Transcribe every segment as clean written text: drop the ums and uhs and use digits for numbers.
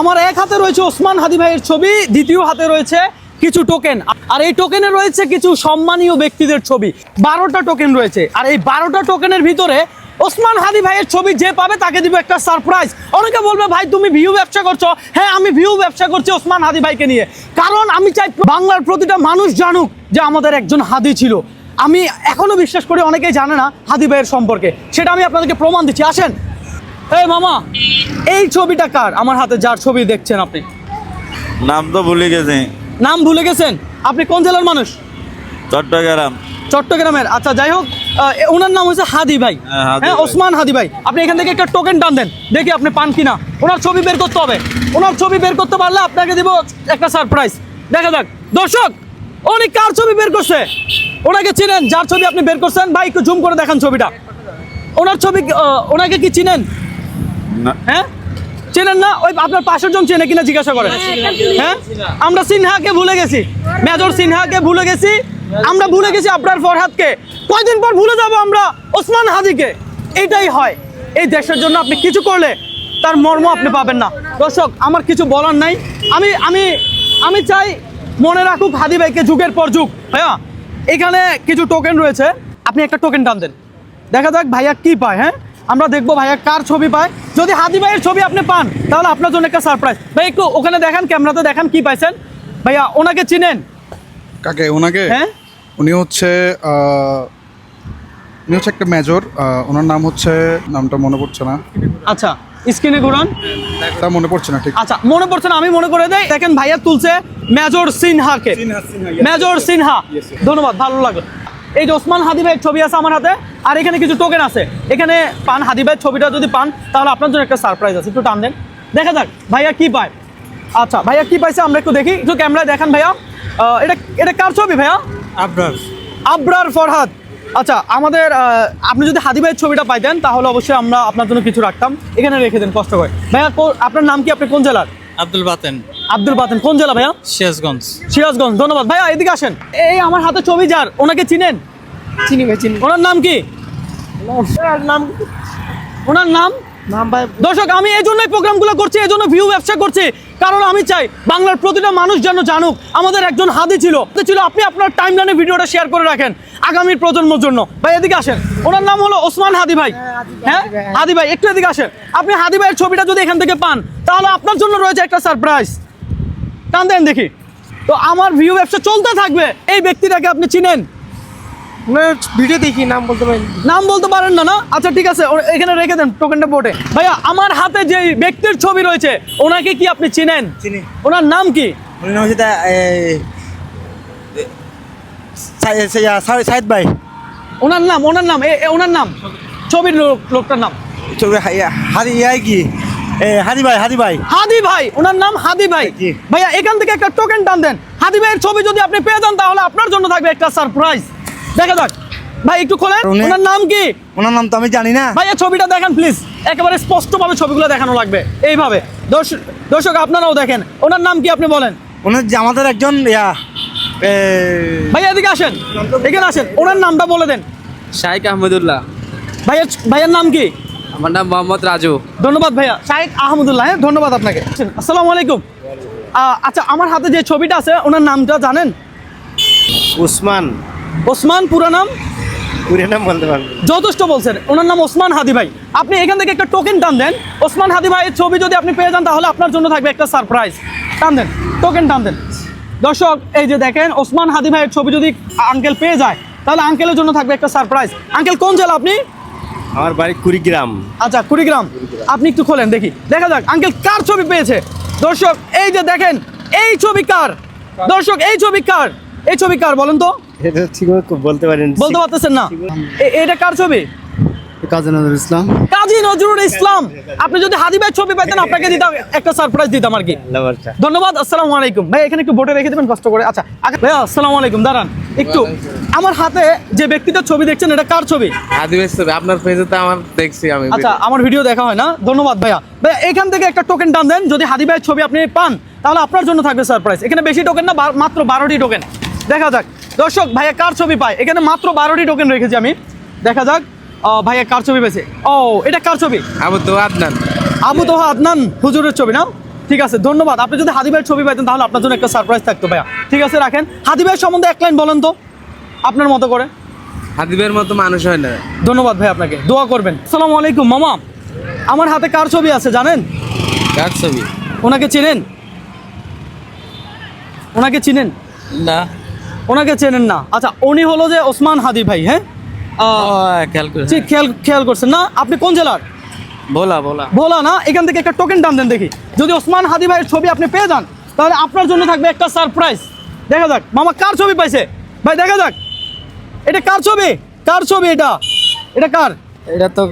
আমার এক হাতে রয়েছে ওসমান হাদি ভাইয়ের ছবি, দ্বিতীয় হাতে রয়েছে কিছু টোকেন, আর এই টোকেনে রয়েছে কিছু সম্মানীয় ব্যক্তিদের ছবি। 12টা টোকেন রয়েছে, আর এই 12টা টোকেনের ভিতরে ওসমান হাদি ভাইয়ের ছবি যে পাবে তাকে দিব একটা সারপ্রাইজ। অনেকে বলবে ভাই তুমি ভিউ ব্যবসা করছো। হ্যাঁ, আমি ভিউ ব্যবসা করছি ওসমান হাদি ভাইকে নিয়ে, কারণ আমি চাই বাংলার প্রতিটা মানুষ জানুক যে আমাদের একজন হাদি ছিল। আমি এখনো বিশ্বাস করি অনেকেই জানে না হাদি ভাইয়ের সম্পর্কে, সেটা আমি আপনাদেরকে প্রমাণ দিচ্ছি। আসেন। এই মামা, এই ছবিটা কার? আমার হাতে যার ছবি দেখছেন আপনি, নাম তো ভুলে গেছে। নাম ভুলে গেছেন? আপনি কোন জেলার মানুষ? চট্টগ্রাম। চট্টগ্রামের। আচ্ছা, যাই হোক, ওনার নাম হচ্ছে হাদি ভাই। হ্যাঁ, ওসমান হাদি ভাই। আপনি এখান থেকে একটা টোকেন টান দেন, দেখি আপনি পান কিনা। ওনার ছবি বের করতে হবে, ওনার ছবি বের করতে পারলে আপনাকে দিব একটা সারপ্রাইজ। দেখা যাক দর্শক, উনি কার ছবি বের করছে। ওনাকে চিনেন যার ছবি আপনি বের করছেন? ভাই একটু জুম করে দেখান ছবিটা। ওনার ছবি, ওনাকে কি চিনেন? হ্যাঁ, চেনেন না? ওই আপনার পাশের জন চেনে কিনা জিজ্ঞাসা করেন। হ্যাঁ, আমরা সিনহাকে ভুলে গেছি, মেজর সিনহাকে ভুলে গেছি, আমরা ভুলে গেছি আপনার ফরহাদকে। কয়দিন পর ভুলে যাব আমরা ওসমান হাদিকে। এইটাই হয়, এই দেশের জন্য আপনি কিছু করলে তার মর্ম আপনি পাবেন না। দর্শক, আমার কিছু বলার নাই। আমি আমি আমি চাই মনে রাখুক হাদি ভাইকে যুগের পর যুগ। ভাইয়া, এখানে কিছু টোকেন রয়েছে, আপনি একটা টোকেন টান দেন, দেখা যাক ভাইয়া কি পায়। হ্যাঁ, আমরা দেখবো ভাইয়া কার ছবি পায়। যদি হাদি ভাইয়ের ছবি আপনি পান তাহলে আপনার জন্য একটা সারপ্রাইজ। ভাই একটু ওখানে দেখান, ক্যামেরাতে দেখান কি পাইছেন। ভাইয়া, ওনাকে চিনেন? কাকে? ওনাকে? হ্যাঁ, উনি হচ্ছে একটা মেজর। ওনার নাম হচ্ছে, নামটা মনে পড়ছে না। আচ্ছা, স্ক্রিনে ঘুরান। তা মনে পড়ছে না ঠিক। আচ্ছা, মনে পড়ছে না, আমি মনে করে দেই। দেখেন ভাইয়া তুলছে মেজর সিনহাকে। মেজর সিনহা, ধন্যবাদ, ভালো লাগলো। এই যে ওসমান হাদি ভাইয়ের ছবি আছে আমার হাতে, আর এখানে কিছু টোকেন আছে। এখানে পান হাদি ভাইয়ের ছবিটা যদি পান তাহলে আপনার জন্য একটা সারপ্রাইজ আছে। একটু টান দেন, দেখা যাক ভাইয়া কি পায়। আচ্ছা, ভাইয়া কি পাইছে আমরা একটু দেখি। একটু ক্যামেরায় দেখান ভাইয়া। এটা এটা কার ছবি ভাইয়া? আবরার। আবরার ফরহাদ। আচ্ছা, আমাদের আপনি যদি হাদি ভাইয়ের ছবিটা পাইতেন তাহলে অবশ্যই আমরা আপনার জন্য কিছু রাখতাম। এখানে রেখে দেন কষ্ট করে। ভাইয়া, আপনার নাম কি? আপনি কোন জেলার? আব্দুল বাতেন। আব্দুল বাতেন, কোন জেলা ভাইয়া? সিরাজগঞ্জ। সিরাজগঞ্জ, ধন্যবাদ। ভাইয়া এদিকে আসেন। এই আমার হাতে ছবি যার, ওনাকে চিনেন? চিনি ভাই, চিনি। ওনার নাম কি? ওনার নাম ভাই, দর্শক, আমি এই জন্যই প্রোগ্রামগুলো করছি, এই জন্য ভিউ ব্যবসা করছি, কারণ আমি চাই বাংলার প্রতিটা মানুষ যেন জানুক আমাদের একজন হাদি ছিল। আপনি আপনার টাইমলাইনে ভিডিওটা শেয়ার করে রাখেন আগামীর প্রজন্মের জন্য। ভাই এদিকে আসেন। ওনার নাম হলো ওসমান হাদি ভাই। হ্যাঁ, হাদি ভাই একটু এদিকে আসেন। আপনি হাদি ভাইয়ের ছবিটা যদি এখান থেকে পান তাহলে আপনার জন্য রয়েছে একটা সারপ্রাইজ। টান দেন দেখি। তো আমার ভিউ ব্যবসা চলতে থাকবে। এই ব্যক্তিটাকে আপনি চিনেন? ভিডিও দেখি, নাম বলতে পারি। নাম বলতে পারেন না? না, আচ্ছা ঠিক আছে, এখানে রেখে দেন টোকেনটা বোর্ডে। ভাইয়া, আমার হাতে যে ব্যক্তির ছবি রয়েছে ওনাকে কি আপনি চিনেন? চিনি। ওনার নাম কি? উনি নাম হচ্ছে সাইদ ভাই। ওনার নাম ওনার নাম ছবির লোকটার নাম হাদি কি হাদি ভাই। হাদি ভাই, ওনার নাম হাদি ভাই। জি। ভাইয়া, এখান থেকে একটা টোকেন টান দেন। হাদি ভাইয়ের ছবি যদি আপনি পেয়ে যান তাহলে আপনার জন্য থাকবে একটা সারপ্রাইজ। দেখা যাক ভাই, একটু খোলেন। ওনার নাম কি? ওনার নাম তো আমি জানি না। ভাইয়া, ছবিটা দেখান প্লিজ, একেবারে স্পষ্টভাবে ছবিগুলো দেখানো লাগবে এইভাবে। দর্শক আপনারাও দেখেন। ওনার নাম কি আপনি বলেন? উনি আমাদের একজন ভাইয়া এদিকে আসেন, এখানে আসেন। ওনার নামটা বলে দেন। শাইখ আহমদুল্লাহ। ভাইয়ার নাম কি? আমার নাম মোহাম্মদ রাজু। ধন্যবাদ ভাইয়া, শাইখ আহমদুল্লাহ। হ্যাঁ, ধন্যবাদ আপনাকে। আসসালামু আলাইকুম। আচ্ছা, আমার হাতে যে ছবিটা আছে ওনার নামটা জানেন? উসমান। ওসমান, পুরো নাম? পুরো নাম বলতে পারবেন? যথেষ্ট বলছেন। ওনার নাম ওসমান হাদি ভাই। আপনি এখান থেকে একটা টোকেন টান দেন। ওসমান হাদি ভাইয়ের ছবি যদি আপনি পেয়ে যান তাহলে আপনার জন্য থাকবে একটা সারপ্রাইজ। টান দেন, টোকেন টান দেন। দর্শক, এই যে দেখেন, ওসমান হাদি ভাইয়ের ছবি যদি আঙ্কেল পেয়ে যায় তাহলে আঙ্কেলের জন্য থাকবে একটা সারপ্রাইজ। আঙ্কেল কোন জেলা আপনি? আমার বাড়ি কুড়িগ্রাম। আচ্ছা, কুড়িগ্রাম। আপনি একটু খোলেন দেখি, দেখা যাক আঙ্কেল কার ছবি পেয়েছে। দর্শক, এই যে দেখেন, এই ছবি কার? দর্শক, এই ছবি কার? এই ছবি কার বলেন তো? এটা ঠিক বলতে পারেন? বলতে পারতেছেন না? এটা কার ছবি? কাজী নজরুল ইসলাম। কাজী নজরুল ইসলাম। আপনি যদি হাদি ভাইয়ের ছবি পাইতেন আপনাকে দিতাম একটা সারপ্রাইজ দিতাম আর কি। ধন্যবাদ। আসসালামু আলাইকুম। ভাই, এখানে একটু বোর্ডে রেখে দেবেন কষ্ট করে। আচ্ছা ভাইয়া, আসসালামু আলাইকুম। দাঁড়ান একটু। আমার হাতে যে ব্যক্তিটার ছবি দেখছেন এটা কার ছবি? হাদি ভাই ছবি আপনার পেজে তো আমার দেখছি আমি। আচ্ছা, আমার ভিডিও দেখা হয় না। ধন্যবাদ ভাইয়া। ভাইয়া, এখান থেকে একটা টোকেন টান দেন। যদি হাদি ভাইয়ের ছবি আপনি পান তাহলে আপনার জন্য থাকবে সারপ্রাইজ। এখানে বেশি টোকেন না, মাত্র 12টি টোকেন। দেখা যাক দর্শক ভাইয়া কার ছবি পায়। এখানে মাত্র 12টি টোকেন রেখেছি আমি। দেখা যাক ভাইয়া কার ছবি পেয়েছে। ও, এটা কার ছবি? আবু তো আদনান। আবু তোহা আদনান হুজুরের ছবি না? ঠিক আছে, ধন্যবাদ। আপনি যদি হাদি ভাইয়ের ছবি পাইতেন তাহলে আপনার জন্য একটা সারপ্রাইজ থাকতো ভাইয়া। ঠিক আছে, রাখেন। হাদি ভাইয়ের সম্বন্ধে এক লাইন বলেন তো আপনার মতো করে। হাদিবের মতো মানুষ হয় না। ধন্যবাদ ভাই, আপনাকে দোয়া করবেন। আসসালামু আলাইকুম মামা, আমার হাতে কার ছবি আছে জানেন? কার ছবি? ওনাকে চিনেন? ওনাকে চিনেন? না। ওনাকে চেনেন না? আচ্ছা, উনি হলো যে ওসমান হাদি ভাই। হ্যাঁ, খেয়াল করে। ঠিক, খেয়াল করছেন না? আপনি কোন জেলার? বলা ভোলা না? এখান থেকে একটা টোকেন টান দেন দেখি। যদি ওসমান হাদি ভাইয়ের ছবি আপনি পেয়ে যান তাহলে আপনার জন্য থাকবে একটা সারপ্রাইজ। দেখা যাক মামা কার ছবি পাইছে ভাই, দেখা যাক। এটা কার ছবি? কার ছবি এটা? এটা কার? এটা তো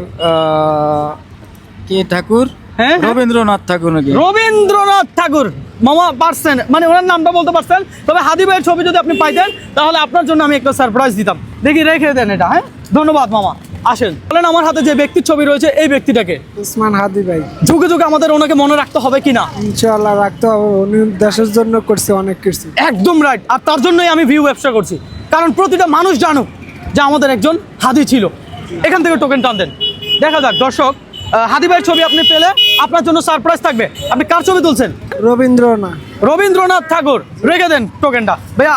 কে ঠাকুর? হ্যাঁ, রবীন্দ্রনাথ ঠাকুর নাকি? রবীন্দ্রনাথ ঠাকুর। মামা পারছেন, মানে ওনার নামটা বলতে পারছেন। তবে হাদি ভাইয়ের ছবি যদি আপনি পাইতেন তাহলে আপনার জন্য আমি একটা সারপ্রাইজ দিতাম। দেখি, রেখে দেন এটা। হ্যাঁ, ধন্যবাদ মামা। আসেন, বলেন আমার হাতে যে ব্যক্তির ছবি রয়েছে এই ব্যক্তিটাকে ওসমান হাদি ভাই। যুগে যুগে আমাদের ওনাকে মনে রাখতে হবে কিনা? ইনশাআল্লাহ রাখতে হবে, উনি দেশের জন্য করছে অনেক কিছু। একদম রাইট। আর তার জন্যই আমি ভিউ ব্যবসা করছি, কারণ প্রতিটা মানুষ জানুক যে আমাদের একজন হাদি ছিল। এখান থেকে টোকেন টান দেন। দেখা যাক দর্শক, হাদি ভাইয়ের ছবি আপনি পেলে আপনার জন্য সারপ্রাইজ থাকবে। আপনি কার ছবি তুলছেন? রবীন্দ্রনাথ। রবীন্দ্রনাথ ঠাকুর। রেখে দেন টোকেনটা ভাইয়া।